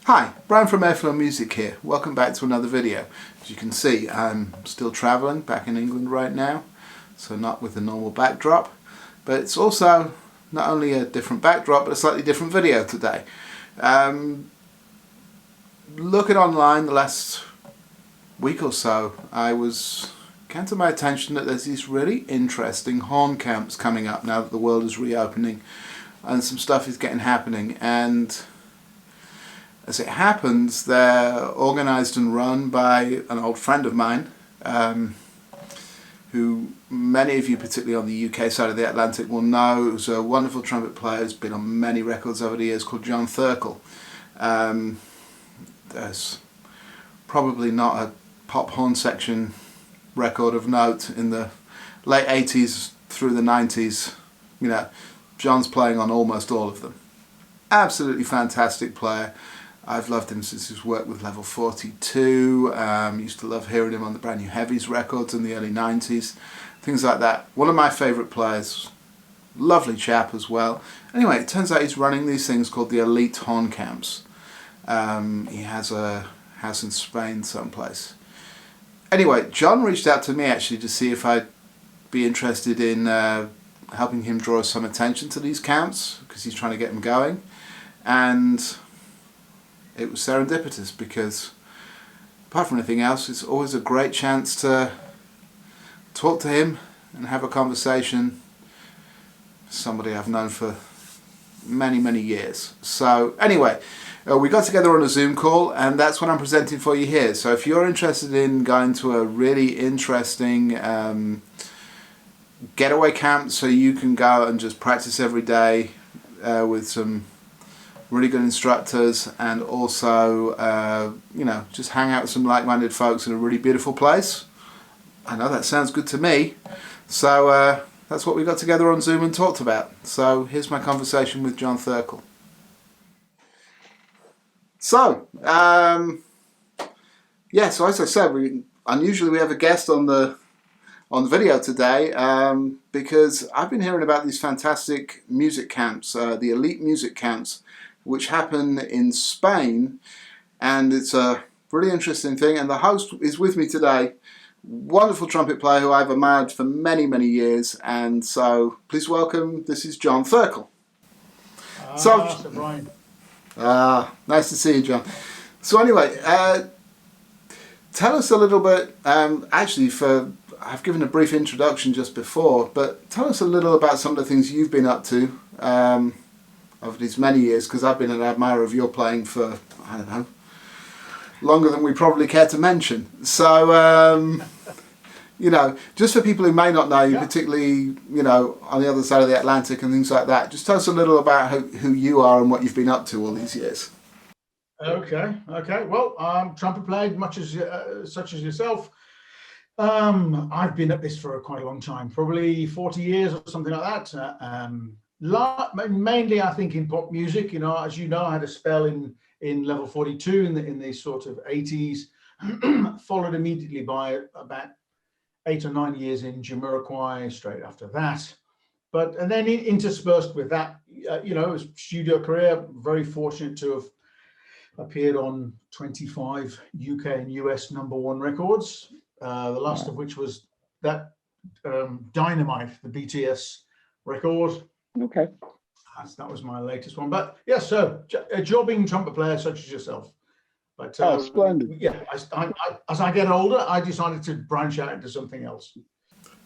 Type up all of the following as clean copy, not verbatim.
Hi, Brian from Airflow Music here. Welcome back to another video. As you can see, I'm still travelling back in England right now, so not with the normal backdrop, but it's also not only a different backdrop but a slightly different video today. Looking online the last week or so, came to my attention that there's these really interesting horn camps coming up now that the world is reopening and some stuff is happening, and as it happens, they're organised and run by an old friend of mine, who many of you, particularly on the UK side of the Atlantic, will know. He was a wonderful trumpet player, who's been on many records over the years, called John Thirkell. There's probably not a pop horn section record of note in the late 80s through the 90s. You know, John's playing on almost all of them. Absolutely fantastic player. I've loved him since his work with Level 42. Used to love hearing him on the Brand New Heavies records in the early 90s. Things like that. One of my favourite players. Lovely chap as well. Anyway, it turns out he's running these things called the Elite Horn Camps. He has a house in Spain someplace. Anyway, John reached out to me actually to see if I'd be interested in helping him draw some attention to these camps, because he's trying to get them going. And it was serendipitous, because apart from anything else, it's always a great chance to talk to him and have a conversation. Somebody I've known for many years. So anyway, we got together on a Zoom call, and that's what I'm presenting for you here. So if you're interested in going to a really interesting getaway camp, so you can go and just practice every day with some really good instructors, and also just hang out with some like-minded folks in a really beautiful place. I know that sounds good to me. So that's what we got together on Zoom and talked about. So here's my conversation with John Thirkell. So so as I said, unusually we have a guest on the video today, because I've been hearing about these fantastic music camps, the elite music camps, which happen in Spain, and it's a really interesting thing. And the host is with me today, wonderful trumpet player who I've admired for many years, and so please welcome, this is John Thirkell. So Brian. Nice to see you, John. So anyway, tell us a little bit, I've given a brief introduction just before, but tell us a little about some of the things you've been up to over these many years, because I've been an admirer of your playing for, I don't know, longer than we probably care to mention. So, just for people who may not know you, particularly, on the other side of the Atlantic and things like that, just tell us a little about who you are and what you've been up to all these years. Okay. Well, trumpet player, such as yourself. I've been at this for quite a long time, probably 40 years or something like that. Mainly, I think, in pop music. As you know, I had a spell in Level 42 in the sort of 80s, followed immediately by about 8 or 9 years in Jamiroquai straight after that. And then interspersed with that, studio career, very fortunate to have appeared on 25 UK and US #1 records, the last of which was that Dynamite, the BTS record. Okay. That was my latest one. But yes, so a jobbing trumpet player such as yourself. But splendid. Yeah, as I get older, I decided to branch out into something else.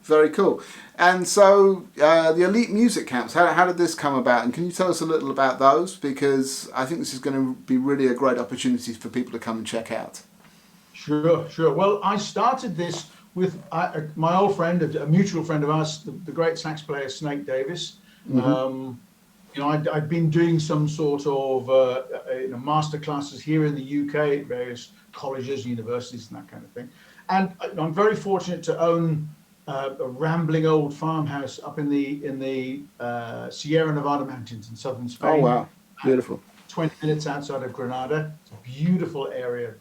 Very cool. And so the elite music camps, how did this come about? And can you tell us a little about those? Because I think this is going to be really a great opportunity for people to come and check out. Sure. Well, I started this with my old friend, a mutual friend of ours, the great sax player Snake Davis. Mm-hmm. I'd been doing some sort of master classes here in the UK at various colleges, universities, and that kind of thing. And I'm very fortunate to own a rambling old farmhouse up in the Sierra Nevada mountains in southern Spain. Oh wow, beautiful. 20 minutes outside of Granada. It's a beautiful area.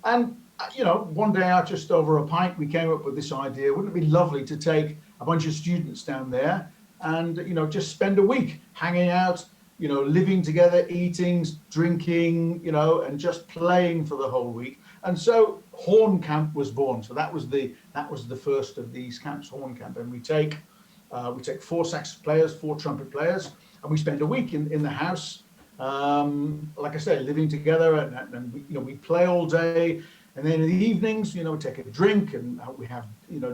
And one day out, just over a pint, we came up with this idea. Wouldn't it be lovely to take a bunch of students down there and just spend a week hanging out, living together, eating, drinking, and just playing for the whole week. And so Horn Camp was born. So that was the first of these camps, Horn Camp. And we take 4 sax players, 4 trumpet players, and we spend a week in the house, like I say, living together, and we play all day. And then in the evenings, we take a drink, and we have,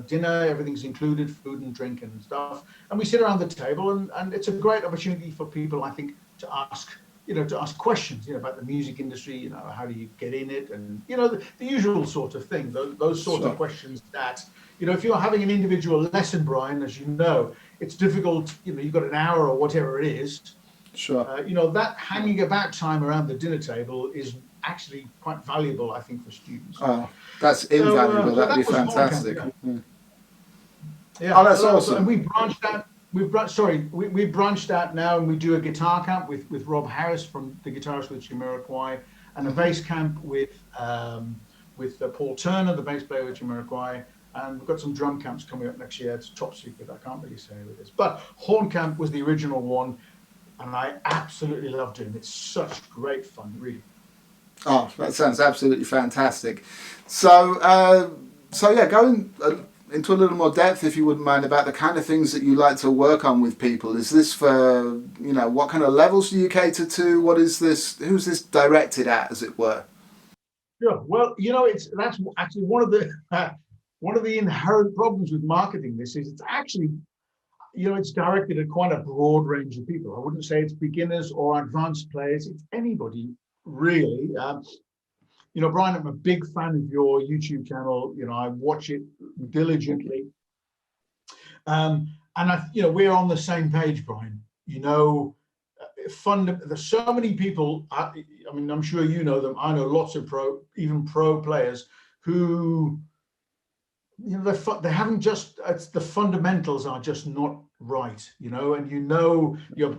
dinner, everything's included, food and drink and stuff. And we sit around the table, and it's a great opportunity for people, I think, to ask questions, about the music industry, how do you get in it? And, the usual sort of thing, those sort of questions that, if you're having an individual lesson, Bryan, as you know, it's difficult, you've got an hour or whatever it is. Sure. That hanging about time around the dinner table is actually quite valuable, I think, for students. Oh, that's invaluable. That'd be fantastic. Yeah. Oh, that's awesome. And we branched out. We branched out now, and we do a guitar camp with Rob Harris, from the guitarist with Jamiroquai, and a bass camp with Paul Turner, the bass player with Jamiroquai. And we've got some drum camps coming up next year. It's top secret. I can't really say what it is. But Horn Camp was the original one, and I absolutely love doing it. It's such great fun, really. Oh, that sounds absolutely fantastic. So, yeah, going into a little more depth, if you wouldn't mind, about the kind of things that you like to work on with people. Is this for, what kind of levels do you cater to? What is this? Who's this directed at, as it were? Sure. Well, that's actually one of the inherent problems with marketing. This is, it's actually, it's directed at quite a broad range of people. I wouldn't say it's beginners or advanced players. It's anybody, really. Bryan, I'm a big fan of your YouTube channel. I watch it diligently. And we're on the same page, Bryan. There's so many people, I'm sure you know them. I know lots of pro players who, they haven't just, the fundamentals are just not right, and you're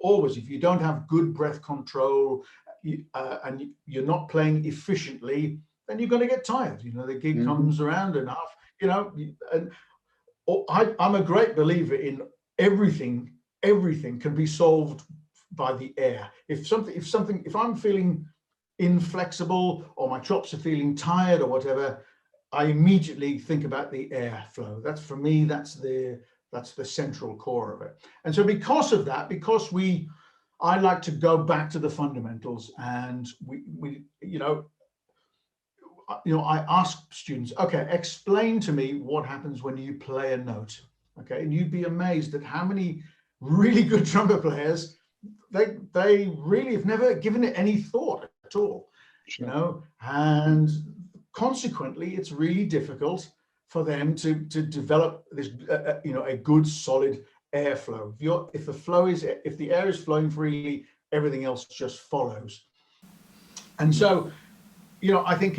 always, if you don't have good breath control, and you're not playing efficiently, then you're going to get tired. The gig comes around enough, and I'm a great believer in everything can be solved by the air. If I'm feeling inflexible, or my chops are feeling tired or whatever, I immediately think about the airflow. That's, for me, that's the central core of it. And so because of that, I like to go back to the fundamentals, and I ask students, okay, explain to me what happens when you play a note. Okay, and you'd be amazed at how many really good trumpet players, they really have never given it any thought at all. Sure. And consequently, it's really difficult for them to develop this, a good solid airflow. If the air is flowing freely, everything else just follows. And so, I think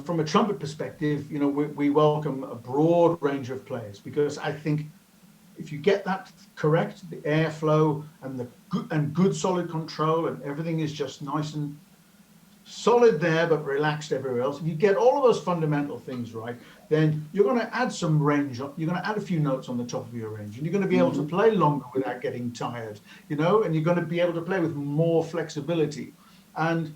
from a trumpet perspective, we welcome a broad range of players, because I think if you get that correct, the airflow and good solid control, and everything is just nice and solid there, but relaxed everywhere else. If you get all of those fundamental things right, then you're going to add some range. You're going to add a few notes on the top of your range, and you're going to be able to play longer without getting tired, and you're going to be able to play with more flexibility. And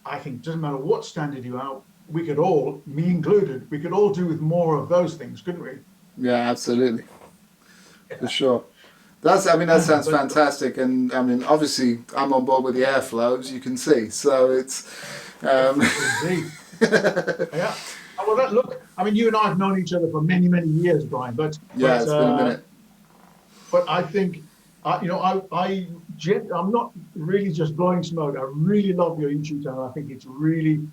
I think it doesn't matter what standard you are, we could all, me included, we could all do with more of those things, couldn't we? Yeah, absolutely. For sure. That sounds fantastic, and obviously I'm on board with the airflow, as you can see. So it's indeed. Yeah. Well, look, you and I have known each other for many, many years, Bryan. It's been a minute. But I think, I'm not really just blowing smoke. I really love your YouTube channel. I think it's really,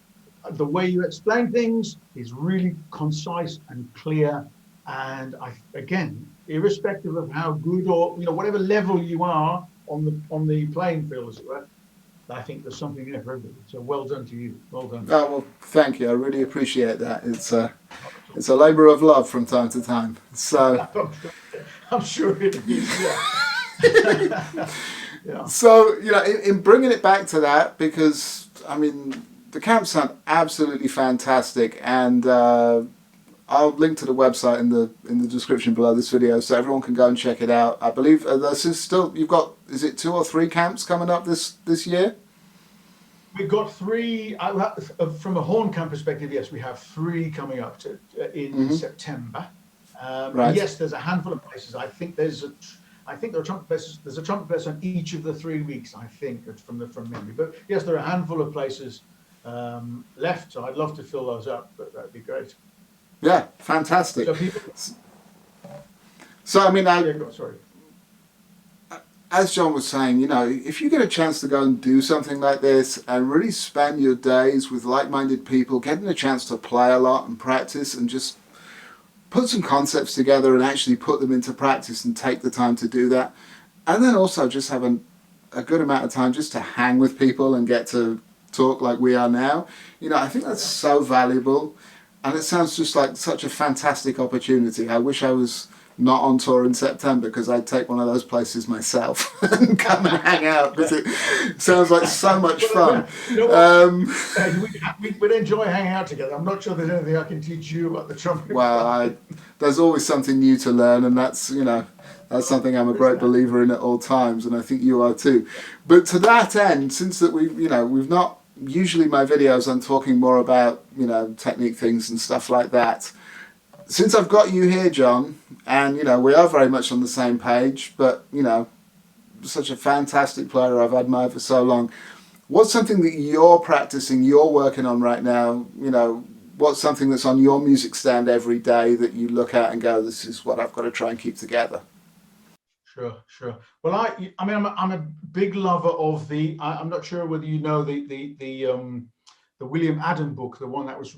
the way you explain things is really concise and clear. And again, irrespective of how good or whatever level you are on the playing field, as it were, I think there's something there for everybody. So well done to you. Well done. Oh, well, thank you. I really appreciate that. It's a labour of love from time to time. So I'm sure it is. Yeah. Yeah. So in bringing it back to that, because the camps sound absolutely fantastic, and I'll link to the website in the description below this video, so everyone can go and check it out. I believe this is still, you've got, is it 2 or 3 camps coming up this year? We've got 3 from a horn camp perspective. Yes, we have 3 coming up in September. Right. Yes, there's a handful of places. I think there are trumpet places. There's a trumpet place on each of the 3 weeks. I think from memory. But yes, there are a handful of places left. So I'd love to fill those up. But that'd be great. Yeah, fantastic. So I mean, sorry. As John was saying, you know, if you get a chance to go and do something like this and really spend your days with like-minded people, getting a chance to play a lot and practice and just put some concepts together and actually put them into practice and take the time to do that. And then also just have a good amount of time just to hang with people and get to talk like we are now. You know, I think that's so valuable. And it sounds just like such a fantastic opportunity. I wish I was not on tour in September, because I'd take one of those places myself and come and hang out, because it sounds like so much fun. You know we'd enjoy hanging out together. I'm not sure there's anything I can teach you about the trumpet. Well, there's always something new to learn, and that's, you know, that's something I'm a great believer in at all times, and I think you are too. But to that end, since that we've not, usually my videos I'm talking more about, you know, technique things and stuff like that. Since I've got you here, John, and, you know, we are very much on the same page, but, you know, such a fantastic player I've admired for so long, what's something that you're practicing, you're working on right now? You know, what's something that's on your music stand every day that you look at and go, this is what I've got to try and keep together? Sure. Well, I mean, I'm a big lover of the. I'm not sure whether you know the William Adam book, the one that was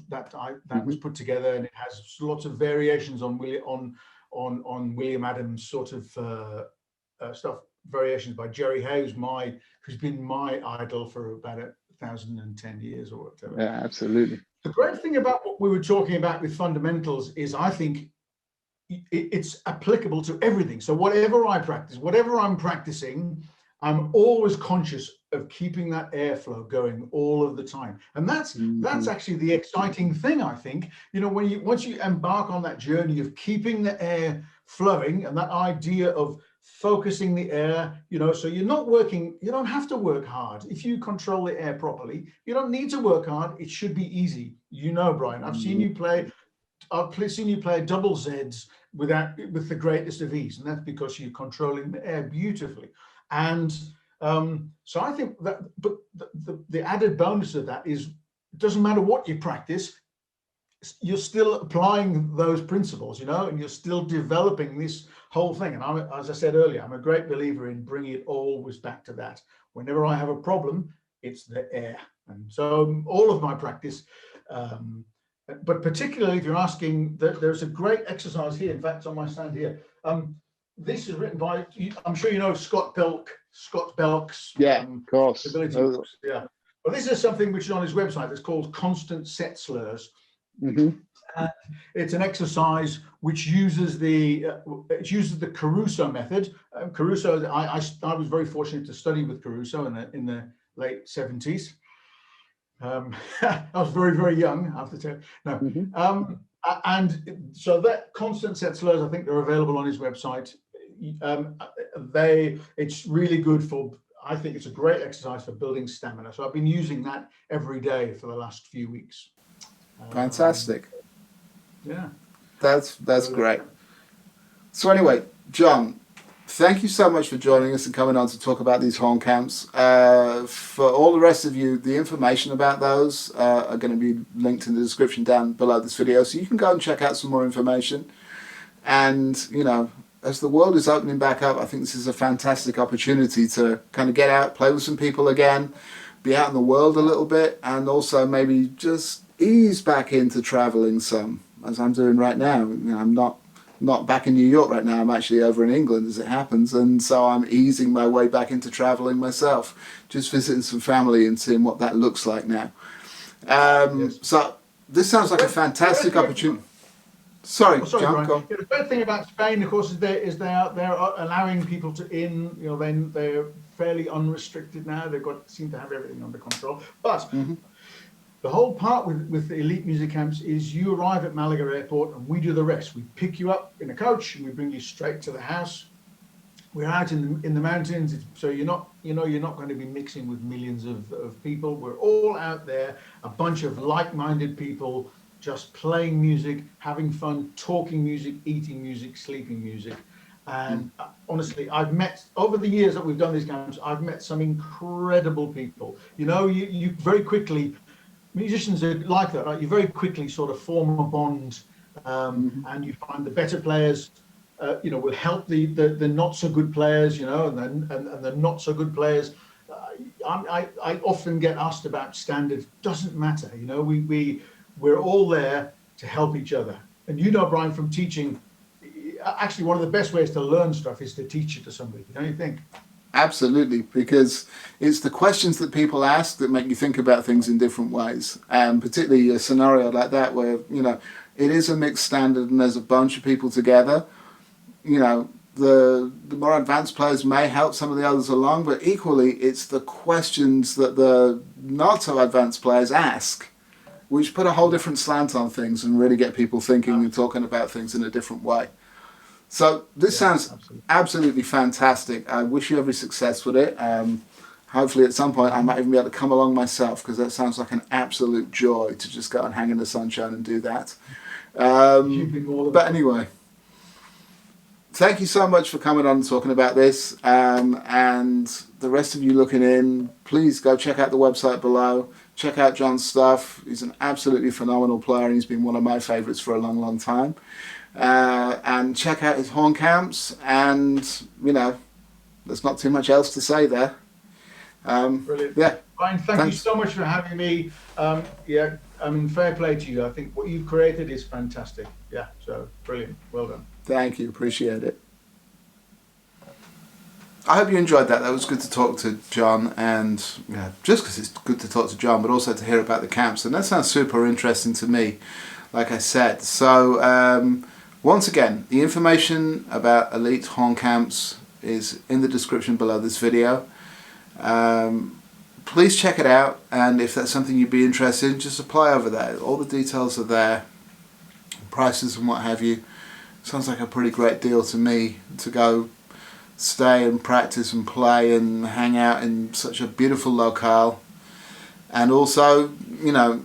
put together, and it has lots of variations on William Adams sort of stuff. Variations by Jerry Hay, who's been my idol for about 1,010 years or whatever. Yeah, absolutely. The great thing about what we were talking about with fundamentals is I think it's applicable to everything. So whatever I practice, whatever I'm practicing, I'm always conscious of keeping that airflow going all of the time. And that's actually the exciting thing, I think. You know, once you embark on that journey of keeping the air flowing, and that idea of focusing the air, you know, so you're not working, you don't have to work hard. If you control the air properly, you don't need to work hard. It should be easy. You know, Bryan, I've seen you play double Zs with the greatest of ease, and that's because you're controlling the air beautifully. And so I think that, but the added bonus of that is, it doesn't matter what you practice, you're still applying those principles, you know, and you're still developing this whole thing. And as I said earlier, I'm a great believer in bringing it always back to that. Whenever I have a problem, it's the air. And so all of my practice, but particularly if you're asking, there's a great exercise here. In fact, it's on my stand here. This is written by, I'm sure you know Scott Belk's. Yeah, of course. Ability books. Yeah. Well, this is something which is on his website. It's called Constant Set Slurs. It's an exercise which uses the Caruso method. Caruso, I was very fortunate to study with Caruso in the late 70s. I was very, very young, I have to tell you. No. And so that constant set slurs, I think they're available on his website. It's really good for, I think it's a great exercise for building stamina. So I've been using that every day for the last few weeks. Fantastic. Yeah. That's great. So anyway, John, thank you so much for joining us and coming on to talk about these horn camps. For all the rest of you, the information about those are going to be linked in the description down below this video, so you can go and check out some more information. And, you know, as the world is opening back up, I think this is a fantastic opportunity to kind of get out, play with some people again, be out in the world a little bit, and also maybe just ease back into traveling some, as I'm doing right now. You know, I'm not back in New York right now. I'm actually over in England as it happens, and so I'm easing my way back into traveling myself, just visiting some family and seeing what that looks like now. Yes. So this sounds like a fantastic opportunity. Sorry, John, go on. Yeah, the great thing about Spain, of course, is they're allowing people in. You know, they're fairly unrestricted now. Seem to have everything under control. But the whole part with the elite music camps is you arrive at Malaga Airport and we do the rest. We pick you up in a coach and we bring you straight to the house. We're out in the mountains, so you're not going to be mixing with millions of people. We're all out there, a bunch of like-minded people, just playing music, having fun, talking music, eating music, sleeping music. And honestly, I've met, over the years that we've done these camps, I've met some incredible people. You very quickly, musicians are like that, right? You very quickly sort of form a bond, and you find the better players will help the not so good players, and the not so good players. I often get asked about standards. Doesn't matter, we're all there to help each other. And Bryan, from teaching, actually one of the best ways to learn stuff is to teach it to somebody, don't you think? Absolutely, because it's the questions that people ask that make you think about things in different ways, and particularly a scenario like that where it is a mixed standard and there's a bunch of people together. The more advanced players may help some of the others along, but equally it's the questions that the not so advanced players ask which put a whole different slant on things and really get people thinking and talking about things in a different way. So this sounds absolutely fantastic. I wish you every success with it. Hopefully at some point I might even be able to come along myself, because that sounds like an absolute joy to just go and hang in the sunshine and do that. But anyway, thank you so much for coming on and talking about this. And the rest of you looking in, please go check out the website below. Check out John's stuff. He's an absolutely phenomenal player, and he's been one of my favourites for a long, long time. And check out his horn camps, and there's not too much else to say there. Brilliant. Yeah. Bryan, thank you so much for having me. Fair play to you. I think what you've created is fantastic. Yeah, so brilliant. Well done. Thank you. Appreciate it. I hope you enjoyed that. That was good to talk to John, and just because it's good to talk to John, but also to hear about the camps. And that sounds super interesting to me, like I said. So once again, the information about elite horn camps is in the description below this video. Please check it out, and if that's something you'd be interested in, just apply over there. All the details are there, prices and what have you. Sounds like a pretty great deal to me, to go stay and practice and play and hang out in such a beautiful locale, and also to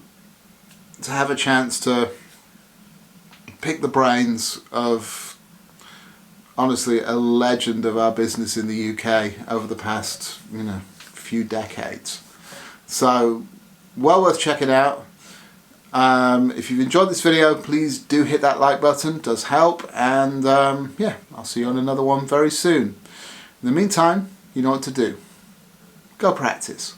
have a chance to pick the brains of, honestly, a legend of our business in the UK over the past few decades. So well worth checking out. If you've enjoyed this video, please do hit that like button. It does help. And I'll see you on another one very soon. In the meantime, you know what to do. Go practice.